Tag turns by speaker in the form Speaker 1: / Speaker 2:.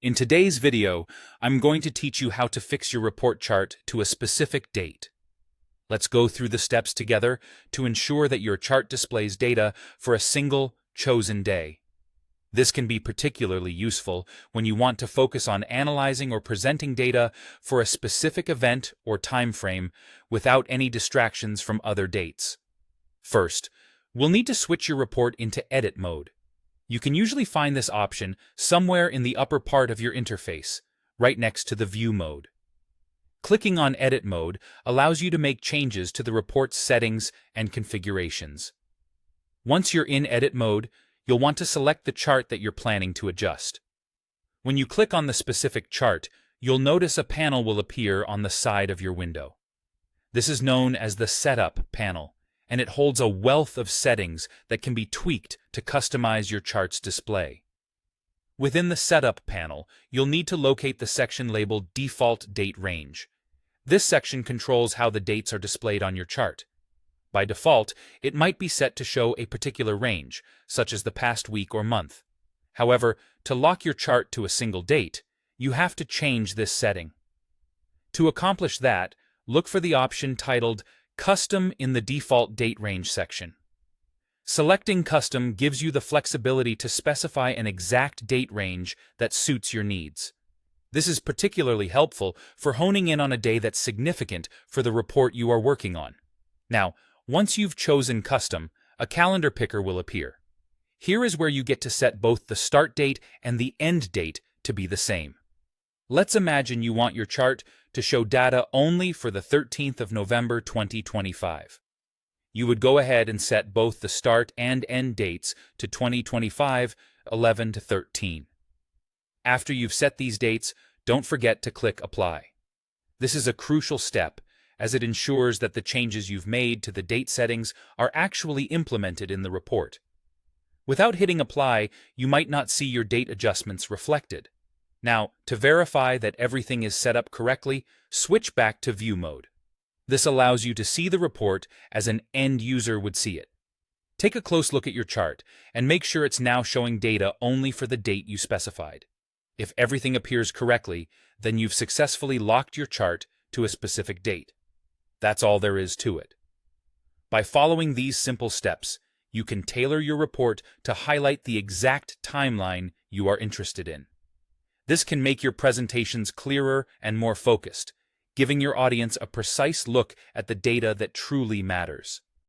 Speaker 1: In today's video, I'm going to teach you how to fix your report chart to a specific date. Let's go through the steps together to ensure that your chart displays data for a single, chosen day. This can be particularly useful when you want to focus on analyzing or presenting data for a specific event or time frame without any distractions from other dates. First, we'll need to switch your report into edit mode. You can usually find this option somewhere in the upper part of your interface, right next to the View mode. Clicking on Edit mode allows you to make changes to the report's settings and configurations. Once you're in Edit mode, you'll want to select the chart that you're planning to adjust. When you click on the specific chart, you'll notice a panel will appear on the side of your window. This is known as the Setup panel, and it holds a wealth of settings that can be tweaked to customize your chart's display. Within the Setup panel, you'll need to locate the section labeled Default Date Range. This section controls how the dates are displayed on your chart. By default, it might be set to show a particular range, such as the past week or month. However, to lock your chart to a single date, you have to change this setting. To accomplish that, look for the option titled Custom in the Default Date Range section. Selecting Custom gives you the flexibility to specify an exact date range that suits your needs. This is particularly helpful for honing in on a day that's significant for the report you are working on. Now, once you've chosen Custom, a calendar picker will appear. Here is where you get to set both the start date and the end date to be the same. Let's imagine you want your chart to show data only for the 13th of November 2025. You would go ahead and set both the start and end dates to 2025, 11 to 13. After you've set these dates, don't forget to click Apply. This is a crucial step, as it ensures that the changes you've made to the date settings are actually implemented in the report. Without hitting Apply, you might not see your date adjustments reflected. Now, to verify that everything is set up correctly, switch back to View mode. This allows you to see the report as an end user would see it. Take a close look at your chart and make sure it's now showing data only for the date you specified. If everything appears correctly, then you've successfully locked your chart to a specific date. That's all there is to it. By following these simple steps, you can tailor your report to highlight the exact timeline you are interested in. This can make your presentations clearer and more focused, giving your audience a precise look at the data that truly matters.